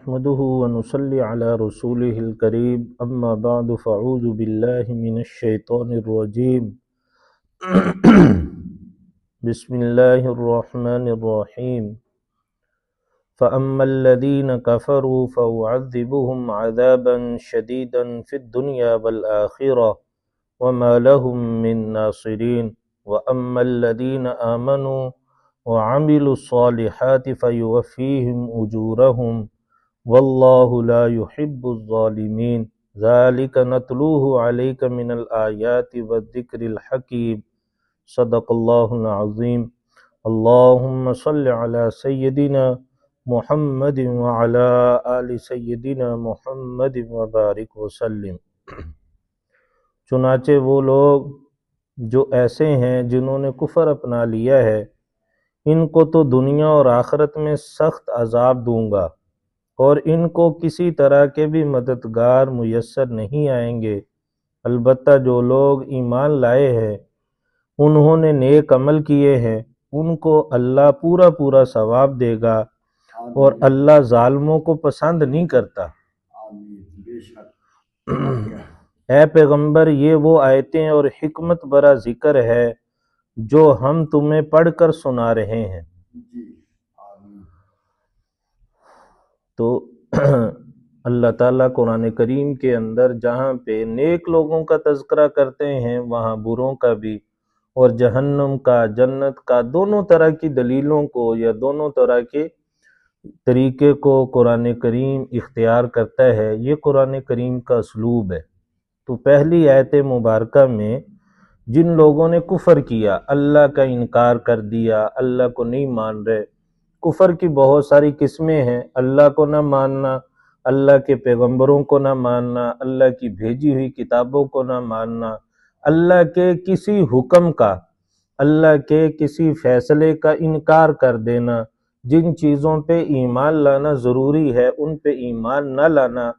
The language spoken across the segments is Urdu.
نحمده ونصلي على رسوله الكريم أما بعد فأعوذ بالله من الشيطان الرجيم بسم الله الرحمن الرحيم فأما الذين كفروا فأعذبهم عذابا شديدا في الدنيا والآخرة وما لهم من ناصرين وأما الذين آمنوا وعملوا الصالحات فيوفيهم أجورهم واللہ لا يحب الظالمین ذالک نتلوہ علیک من الآیات والذکر الحکیم صدق اللہ العظیم اللہم صل علی سیدنا محمد وعلی آل سیدنا محمد وبارک وسلم۔ چنانچہ وہ لوگ جو ایسے ہیں جنہوں نے کفر اپنا لیا ہے، ان کو تو دنیا اور آخرت میں سخت عذاب دوں گا، اور ان کو کسی طرح کے بھی مددگار میسر نہیں آئیں گے، البتہ جو لوگ ایمان لائے ہیں، انہوں نے نیک عمل کیے ہیں، ان کو اللہ پورا ثواب دے گا، اور اللہ ظالموں کو پسند نہیں کرتا۔ اے پیغمبر، یہ وہ آیتیں اور حکمت برا ذکر ہے جو ہم تمہیں پڑھ کر سنا رہے ہیں۔ تو اللہ تعالیٰ قرآن کریم کے اندر جہاں پہ نیک لوگوں کا تذکرہ کرتے ہیں، وہاں بروں کا بھی، اور جہنم کا، جنت کا، دونوں طرح کی دلیلوں کو یا دونوں طرح کے طریقے کو قرآن کریم اختیار کرتا ہے۔ یہ قرآن کریم کا اسلوب ہے۔ تو پہلی آیت مبارکہ میں جن لوگوں نے کفر کیا، اللہ کا انکار کر دیا، اللہ کو نہیں مان رہے، کفر کی بہت ساری قسمیں ہیں، اللہ کو نہ ماننا، اللہ کے پیغمبروں کو نہ ماننا، اللہ کی بھیجی ہوئی کتابوں کو نہ ماننا، اللہ کے کسی حکم کا، اللہ کے کسی فیصلے کا انکار کر دینا، جن چیزوں پہ ایمان لانا ضروری ہے ان پہ ایمان نہ لانا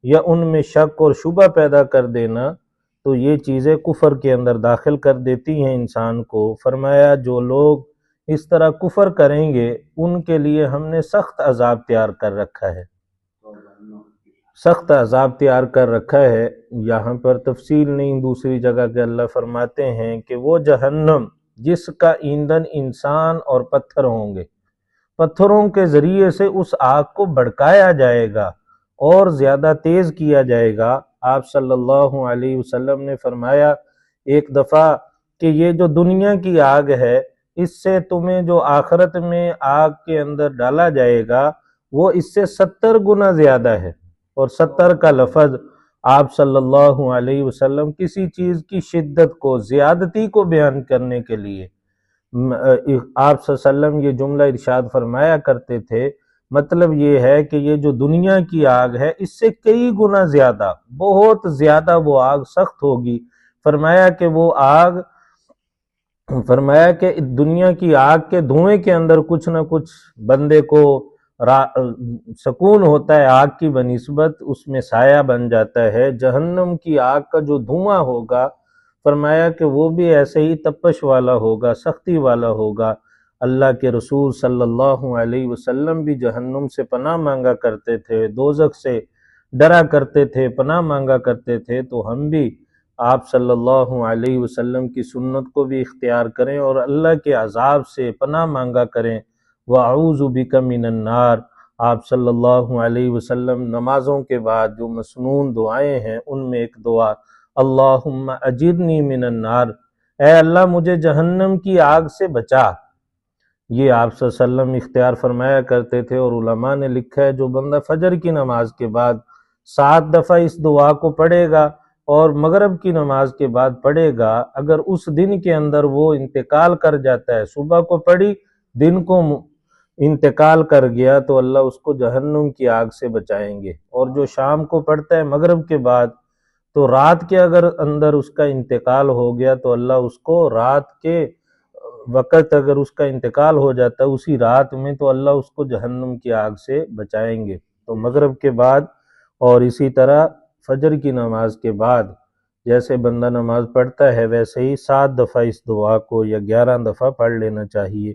یا ان میں شک اور شبہ پیدا کر دینا، تو یہ چیزیں کفر کے اندر داخل کر دیتی ہیں انسان کو۔ فرمایا جو لوگ اس طرح کفر کریں گے ان کے لیے ہم نے سخت عذاب تیار کر رکھا ہے، سخت عذاب تیار کر رکھا ہے۔ یہاں پر تفصیل نہیں، دوسری جگہ کہ اللہ فرماتے ہیں کہ وہ جہنم جس کا ایندھن انسان اور پتھر ہوں گے، پتھروں کے ذریعے سے اس آگ کو بھڑکایا جائے گا اور زیادہ تیز کیا جائے گا۔ آپ صلی اللہ علیہ وسلم نے فرمایا ایک دفعہ کہ یہ جو دنیا کی آگ ہے، اس سے تمہیں جو آخرت میں آگ کے اندر ڈالا جائے گا وہ اس سے 70 گنا زیادہ ہے، اور 70 کا لفظ آپ صلی اللہ علیہ وسلم کسی چیز کی شدت کو، زیادتی کو بیان کرنے کے لیے آپ صلی اللہ علیہ وسلم یہ جملہ ارشاد فرمایا کرتے تھے۔ مطلب یہ ہے کہ یہ جو دنیا کی آگ ہے اس سے کئی گنا زیادہ، بہت زیادہ وہ آگ سخت ہوگی۔ فرمایا کہ دنیا کی آگ کے دھوئیں کے اندر کچھ نہ کچھ بندے کو سکون ہوتا ہے، آگ کی بنسبت اس میں سایہ بن جاتا ہے۔ جہنم کی آگ کا جو دھواں ہوگا، فرمایا کہ وہ بھی ایسے ہی تپش والا ہوگا، سختی والا ہوگا۔ اللہ کے رسول صلی اللہ علیہ وسلم بھی جہنم سے پناہ مانگا کرتے تھے، دوزخ سے ڈرا کرتے تھے، پناہ مانگا کرتے تھے۔ تو ہم بھی آپ صلی اللہ علیہ وسلم کی سنت کو بھی اختیار کریں اور اللہ کے عذاب سے پناہ مانگا کریں۔ وَأَعُوذُ بِكَ مِنَ النَّارِ، آپ صلی اللہ علیہ وسلم نمازوں کے بعد جو مسنون دعائیں ہیں ان میں ایک دعا اللہم اجرنی من النار، اے اللہ مجھے جہنم کی آگ سے بچا، یہ آپ صلی اللہ علیہ وسلم اختیار فرمایا کرتے تھے۔ اور علماء نے لکھا ہے جو بندہ فجر کی نماز کے بعد 7 دفعہ اس دعا کو پڑھے گا اور مغرب کی نماز کے بعد پڑھے گا، اگر اس دن کے اندر وہ انتقال کر جاتا ہے، صبح کو پڑھی، دن کو انتقال کر گیا، تو اللہ اس کو جہنم کی آگ سے بچائیں گے۔ اور جو شام کو پڑھتا ہے مغرب کے بعد، تو رات کے اگر اندر اس کا انتقال ہو گیا تو اللہ اس کو رات کے وقت اگر اس کا انتقال ہو جاتا ہے اسی رات میں، تو اللہ اس کو جہنم کی آگ سے بچائیں گے۔ تو مغرب کے بعد اور اسی طرح فجر کی نماز کے بعد جیسے بندہ نماز پڑھتا ہے ویسے ہی 7 دفعہ اس دعا کو یا 11 دفعہ پڑھ لینا چاہیے۔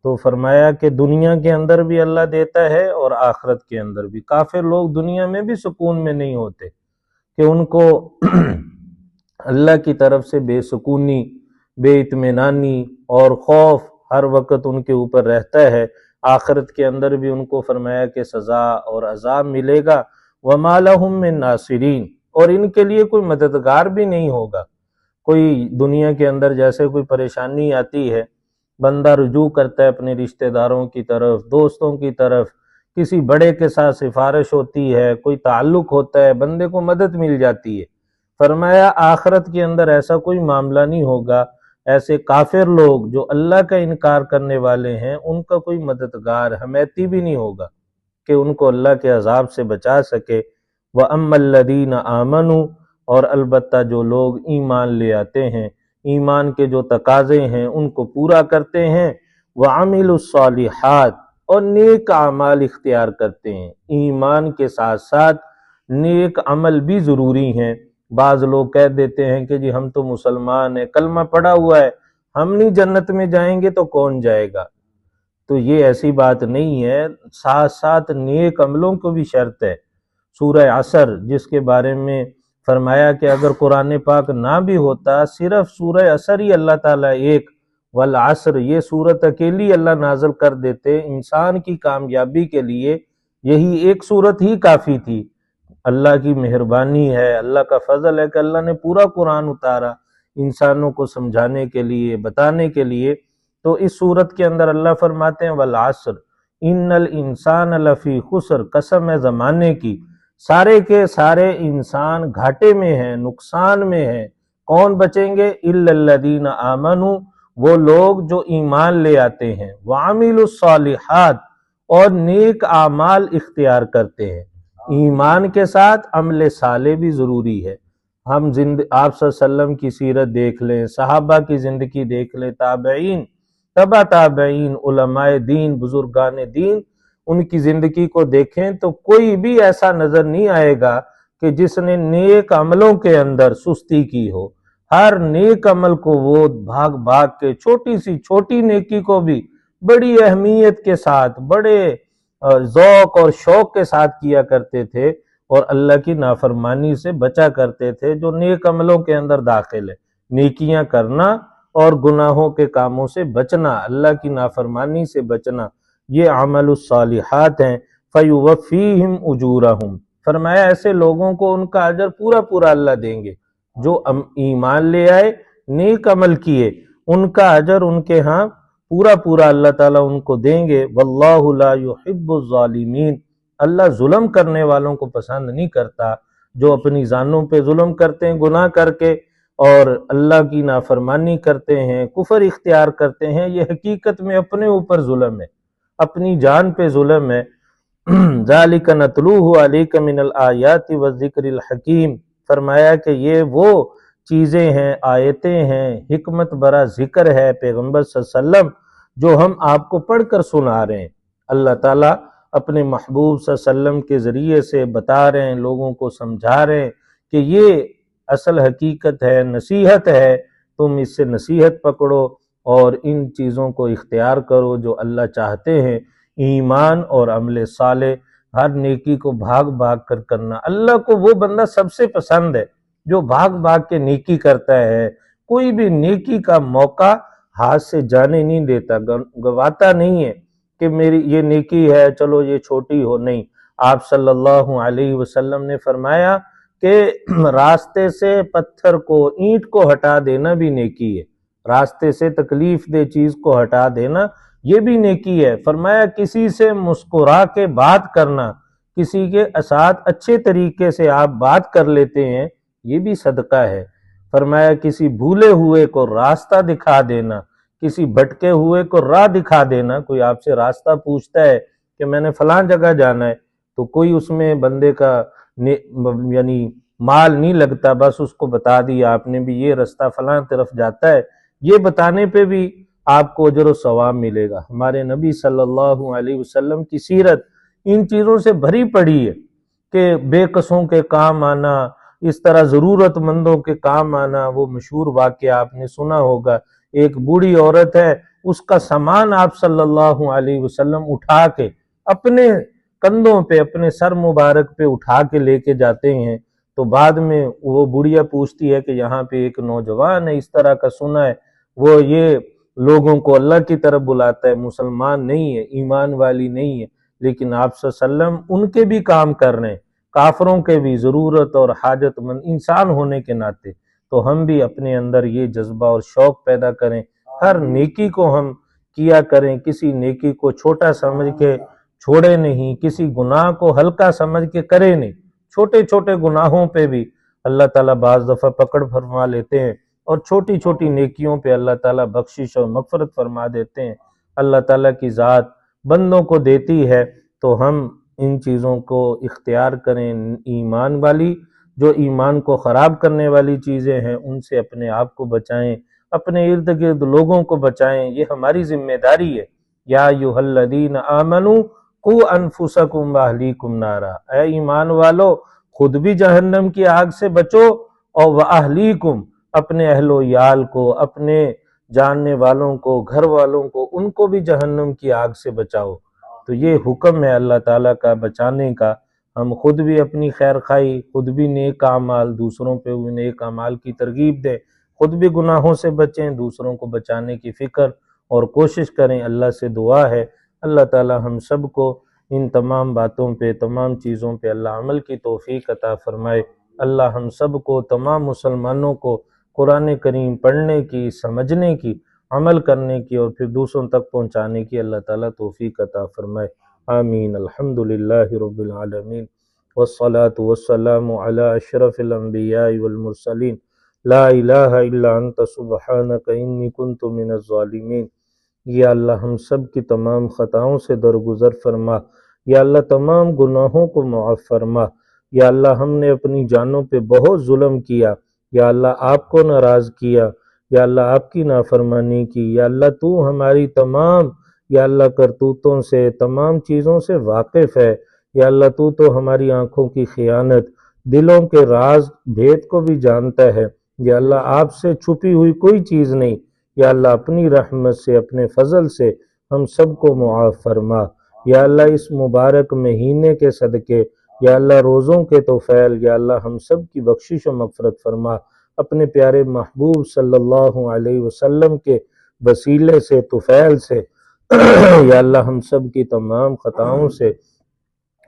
تو فرمایا کہ دنیا کے اندر بھی اللہ دیتا ہے اور آخرت کے اندر بھی۔ کافر لوگ دنیا میں بھی سکون میں نہیں ہوتے کہ ان کو اللہ کی طرف سے بے سکونی، بے اطمینانی اور خوف ہر وقت ان کے اوپر رہتا ہے۔ آخرت کے اندر بھی ان کو فرمایا کہ سزا اور عذاب ملے گا۔ وَمَا لَهُم مِّن نَاصِرِينَ، اور ان کے لیے کوئی مددگار بھی نہیں ہوگا۔ کوئی دنیا کے اندر جیسے کوئی پریشانی آتی ہے، بندہ رجوع کرتا ہے اپنے رشتہ داروں کی طرف، دوستوں کی طرف، کسی بڑے کے ساتھ سفارش ہوتی ہے، کوئی تعلق ہوتا ہے، بندے کو مدد مل جاتی ہے۔ فرمایا آخرت کے اندر ایسا کوئی معاملہ نہیں ہوگا۔ ایسے کافر لوگ جو اللہ کا انکار کرنے والے ہیں، ان کا کوئی مددگار حمیتی بھی نہیں ہوگا کہ ان کو اللہ کے عذاب سے بچا سکے۔ وَأَمَّا الَّذِينَ آمَنُوا، اور البتہ جو لوگ ایمان لے آتے ہیں، ایمان کے جو تقاضے ہیں ان کو پورا کرتے ہیں، وَعَمِلُوا الصَّالِحَاتِ، اور نیک اعمال اختیار کرتے ہیں۔ ایمان کے ساتھ ساتھ نیک عمل بھی ضروری ہیں۔ بعض لوگ کہہ دیتے ہیں کہ جی ہم تو مسلمان ہیں، کلمہ پڑھا ہوا ہے، ہم نہیں جنت میں جائیں گے تو کون جائے گا؟ تو یہ ایسی بات نہیں ہے، ساتھ ساتھ نیک عملوں کو بھی شرط ہے۔ سورہ عصر جس کے بارے میں فرمایا کہ اگر قرآن پاک نہ بھی ہوتا، صرف سورہ عصر ہی اللہ تعالیٰ ایک والعصر یہ صورت اکیلی اللہ نازل کر دیتے، انسان کی کامیابی کے لیے یہی ایک صورت ہی کافی تھی۔ اللہ کی مہربانی ہے، اللہ کا فضل ہے کہ اللہ نے پورا قرآن اتارا انسانوں کو سمجھانے کے لیے، بتانے کے لیے۔ تو اس صورت کے اندر اللہ فرماتے ہیں والعصر ان الانسان لفی خسر، قسم ہے زمانے کی، سارے کے سارے انسان گھاٹے میں ہیں، نقصان میں ہیں۔ کون بچیں گے؟ الا الذین آمنوا، وہ لوگ جو ایمان لے آتے ہیں، وعملوا الصالحات، اور نیک اعمال اختیار کرتے ہیں۔ ایمان کے ساتھ عمل صالح بھی ضروری ہے۔ ہم آپ صلی اللہ علیہ وسلم کی سیرت دیکھ لیں، صحابہ کی زندگی دیکھ لیں، تابعین، تبع تابعین، علماء دین، بزرگان دین، ان کی زندگی کو دیکھیں تو کوئی بھی ایسا نظر نہیں آئے گا کہ جس نے نیک عملوں کے اندر سستی کی ہو۔ ہر نیک عمل کو وہ بھاگ بھاگ کے، چھوٹی سی چھوٹی نیکی کو بھی بڑی اہمیت کے ساتھ، بڑے ذوق اور شوق کے ساتھ کیا کرتے تھے، اور اللہ کی نافرمانی سے بچا کرتے تھے جو نیک عملوں کے اندر داخل ہے۔ نیکیاں کرنا اور گناہوں کے کاموں سے بچنا، اللہ کی نافرمانی سے بچنا، یہ عمل الصالحات ہیں۔ فَيُوَفِّيهِمْ أُجُورَهُمْ، فرمایا ایسے لوگوں کو ان کا اجر پورا پورا اللہ دیں گے۔ جو ایمان لے آئے، نیک عمل کیے، ان کا اجر ان کے ہاں پورا پورا اللہ تعالیٰ ان کو دیں گے۔ وَاللَّهُ لَا يُحِبُّ الظَّالِمِينَ، اللہ ظلم کرنے والوں کو پسند نہیں کرتا، جو اپنی جانوں پہ ظلم کرتے ہیں گناہ کر کے، اور اللہ کی نافرمانی کرتے ہیں، کفر اختیار کرتے ہیں، یہ حقیقت میں اپنے اوپر ظلم ہے، اپنی جان پہ ظلم ہے۔ ذَلِكَ نَتْلُوهُ عَلَيْكَ مِنَ الْآيَاتِ وَالذِّكْرِ الْحَكِيمِ، فرمایا کہ یہ وہ چیزیں ہیں، آیتیں ہیں، حکمت برا ذکر ہے پیغمبر صلی اللہ علیہ وسلم، جو ہم آپ کو پڑھ کر سنا رہے ہیں۔ اللہ تعالیٰ اپنے محبوب صلی اللہ علیہ وسلم کے ذریعے سے بتا رہے ہیں، لوگوں کو سمجھا رہے ہیں کہ یہ اصل حقیقت ہے، نصیحت ہے، تم اس سے نصیحت پکڑو اور ان چیزوں کو اختیار کرو جو اللہ چاہتے ہیں۔ ایمان اور عمل صالح، ہر نیکی کو بھاگ بھاگ کر کرنا۔ اللہ کو وہ بندہ سب سے پسند ہے جو بھاگ بھاگ کے نیکی کرتا ہے، کوئی بھی نیکی کا موقع ہاتھ سے جانے نہیں دیتا، گواتا نہیں ہے کہ میری یہ نیکی ہے چلو یہ چھوٹی ہو، نہیں۔ آپ صلی اللہ علیہ وسلم نے فرمایا کہ راستے سے پتھر کو، اینٹ کو ہٹا دینا بھی نیکی ہے، راستے سے تکلیف دہ چیز کو ہٹا دینا یہ بھی نیکی ہے۔ فرمایا کسی سے مسکرا کے بات کرنا، کسی کے ساتھ اچھے طریقے سے آپ بات کر لیتے ہیں، یہ بھی صدقہ ہے۔ فرمایا کسی بھولے ہوئے کو راستہ دکھا دینا، کسی بھٹکے ہوئے کو راہ دکھا دینا۔ کوئی آپ سے راستہ پوچھتا ہے کہ میں نے فلاں جگہ جانا ہے، تو کوئی اس میں بندے کا یعنی مال نہیں لگتا، بس اس کو بتا دیا آپ نے بھی یہ راستہ فلاں طرف جاتا ہے، یہ بتانے پہ بھی آپ کو اجر و ثواب ملے گا۔ ہمارے نبی صلی اللہ علیہ وسلم کی سیرت ان چیزوں سے بھری پڑی ہے کہ بے قصوں کے کام آنا، اس طرح ضرورت مندوں کے کام آنا۔ وہ مشہور واقعہ آپ نے سنا ہوگا، ایک بوڑھی عورت ہے، اس کا سامان آپ صلی اللہ علیہ وسلم اٹھا کے اپنے کندھوں پہ، اپنے سر مبارک پہ اٹھا کے لے کے جاتے ہیں، تو بعد میں وہ بڑھیا پوچھتی ہے کہ یہاں پہ ایک نوجوان ہے، اس طرح کا سنا ہے، وہ یہ لوگوں کو اللہ کی طرف بلاتا ہے، مسلمان نہیں ہے، ایمان والی نہیں ہے، لیکن آپ صلی اللہ علیہ وسلم ان کے بھی کام کر رہے ہیں، کافروں کے بھی، ضرورت اور حاجت مند انسان ہونے کے ناطے۔ تو ہم بھی اپنے اندر یہ جذبہ اور شوق پیدا کریں، ہر نیکی کو ہم کیا کریں، کسی نیکی کو چھوٹا سمجھ کے چھوڑے نہیں، کسی گناہ کو ہلکا سمجھ کے کرے نہیں۔ چھوٹے چھوٹے گناہوں پہ بھی اللہ تعالیٰ بعض دفعہ پکڑ فرما لیتے ہیں، اور چھوٹی چھوٹی نیکیوں پہ اللہ تعالیٰ بخشش اور مغفرت فرما دیتے ہیں۔ اللہ تعالیٰ کی ذات بندوں کو دیتی ہے، تو ہم ان چیزوں کو اختیار کریں، ایمان والی جو ایمان کو خراب کرنے والی چیزیں ہیں ان سے اپنے آپ کو بچائیں، اپنے ارد گرد لوگوں کو بچائیں، یہ ہماری ذمہ داری ہے۔ یا ایھا الذین آمنوا قوا انفسکم واہلیکم نارا، اے ایمان والو خود بھی جہنم کی آگ سے بچو، اور واہلیکم اپنے اہل و عیال کو، اپنے جاننے والوں کو، گھر والوں کو، ان کو بھی جہنم کی آگ سے بچاؤ۔ تو یہ حکم ہے اللہ تعالیٰ کا بچانے کا۔ ہم خود بھی اپنی خیر خواہی، خود بھی نیک اعمال، دوسروں پہ بھی نیک اعمال کی ترغیب دیں، خود بھی گناہوں سے بچیں، دوسروں کو بچانے کی فکر اور کوشش کریں۔ اللہ سے دعا ہے اللہ تعالیٰ ہم سب کو ان تمام باتوں پہ، تمام چیزوں پہ اللہ عمل کی توفیق عطا فرمائے۔ اللہ ہم سب کو، تمام مسلمانوں کو قرآن کریم پڑھنے کی، سمجھنے کی، عمل کرنے کی اور پھر دوسروں تک پہنچانے کی اللہ تعالیٰ توفیق عطا فرمائے۔ آمین۔ الحمدللہ رب العالمین، والصلاة والسلام علی اشرف الانبیاء والمرسلین، لا الہ الا انت سبحانک انی کنت من الظالمین۔ یا اللہ ہم سب کی تمام خطاؤں سے درگزر فرما، یا اللہ تمام گناہوں کو معاف فرما۔ یا اللہ ہم نے اپنی جانوں پہ بہت ظلم کیا، یا اللہ آپ کو ناراض کیا، یا اللہ آپ کی نافرمانی کی، یا اللہ تو ہماری تمام یا اللہ کرتوتوں سے، تمام چیزوں سے واقف ہے، یا اللہ تو ہماری آنکھوں کی خیانت، دلوں کے راز بھید کو بھی جانتا ہے، یا اللہ آپ سے چھپی ہوئی کوئی چیز نہیں۔ یا اللہ اپنی رحمت سے، اپنے فضل سے ہم سب کو معاف فرما۔ یا اللہ اس مبارک مہینے کے صدقے، یا اللہ روزوں کے طفیل، یا اللہ ہم سب کی بخشش و مغفرت فرما۔ اپنے پیارے محبوب صلی اللہ علیہ وسلم کے وسیلے سے، طفیل سے یا اللہ ہم سب کی تمام خطاؤں سے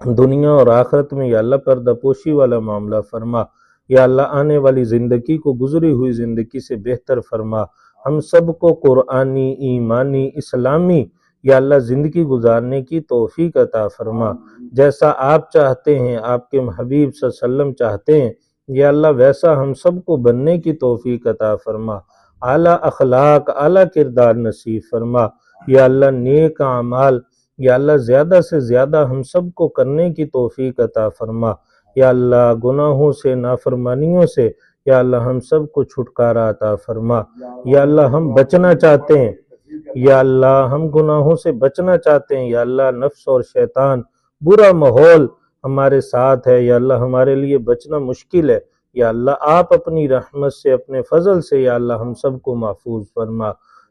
دنیا اور آخرت میں یا اللہ پردہ پوشی والا معاملہ فرما۔ یا اللہ آنے والی زندگی کو گزری ہوئی زندگی سے بہتر فرما۔ ہم سب کو قرآنی، ایمانی، اسلامی یا اللہ زندگی گزارنے کی توفیق عطا فرما۔ جیسا آپ چاہتے ہیں، آپ کے حبیب صلی اللہ علیہ وسلم چاہتے ہیں، یا اللہ ویسا ہم سب کو بننے کی توفیق عطا فرما۔ اعلیٰ اخلاق، اعلیٰ کردار نصیب فرما۔ یا اللہ نیک اعمال یا اللہ زیادہ سے زیادہ ہم سب کو کرنے کی توفیق عطا فرما۔ یا اللہ گناہوں سے، نافرمانیوں سے یا اللہ ہم سب کو چھٹکارا عطا فرما۔ یا اللہ ہم بچنا چاہتے ہیں، یا اللہ ہم گناہوں سے بچنا چاہتے ہیں، یا اللہ نفس اور شیطان، برا ماحول ہمارے ساتھ ہے، یا اللہ ہمارے لیے بچنا مشکل ہے، یا اللہ آپ اپنی رحمت سے، اپنے فضل سے یا اللہ ہم سب کو محفوظ فرما۔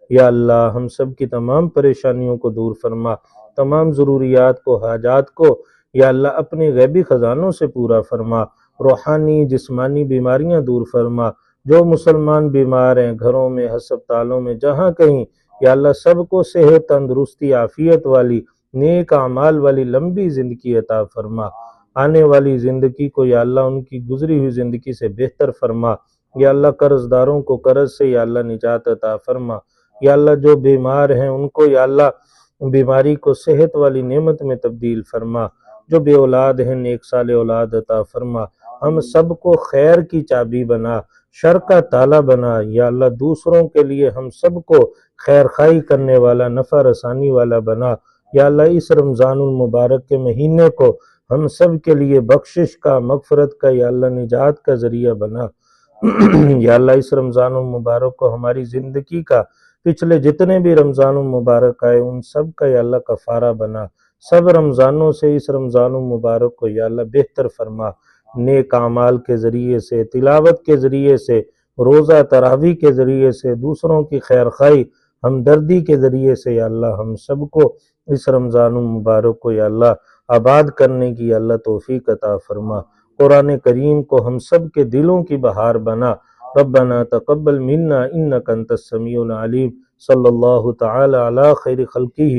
یا اللہ ہم سب کی تمام پریشانیوں کو دور فرما، تمام ضروریات کو، حاجات کو یا اللہ اپنے غیبی خزانوں سے پورا فرما۔ روحانی جسمانی بیماریاں دور فرما۔ جو مسلمان بیمار ہیں گھروں میں، ہسپتالوں میں، جہاں کہیں، یا اللہ سب کو صحت، تندرستی، عافیت والی، نیک اعمال والی لمبی زندگی عطا فرما۔ آنے والی زندگی کو یا اللہ ان کی گزری ہوئی زندگی سے بہتر فرما۔ یا اللہ قرض داروں کو قرض سے یا اللہ نجات عطا فرما۔ یا اللہ جو بیمار ہیں ان کو یا اللہ بیماری کو صحت والی نعمت میں تبدیل فرما۔ جو بے اولاد ہیں نیک سال اولاد عطا فرما۔ ہم سب کو خیر کی چابی بنا، شر کا تالا بنا۔ یا اللہ دوسروں کے لیے ہم سب کو خیر خواہی کرنے والا، نفع رسانی والا بنا۔ یا اللہ اس رمضان المبارک کے مہینے کو ہم سب کے لیے بخشش کا، مغفرت کا، یا اللہ نجات کا ذریعہ بنا۔ یا اللہ اس رمضان المبارک کو ہماری زندگی کا، پچھلے جتنے بھی رمضان المبارک آئے ان سب کا یا اللہ کفارہ بنا۔ سب رمضانوں سے اس رمضان المبارک کو یا اللہ بہتر فرما۔ نیک اعمال کے ذریعے سے، تلاوت کے ذریعے سے، روزہ تراویح کے ذریعے سے، دوسروں کی خیر خواہی، ہمدردی کے ذریعے سے یا اللہ ہم سب کو اس رمضان المبارک کو یا اللہ آباد کرنے کی یا اللہ توفیق عطا فرما۔ قرآن کریم کو ہم سب کے دلوں کی بہار بنا۔ ربنا تقبل منا انک انت السمیع العلیم۔ صلی اللہ تعالی علی خیر خلقہ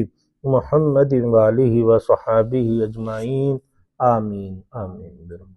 محمد وآلہ وصحابہ اجمعین، آمین آمین۔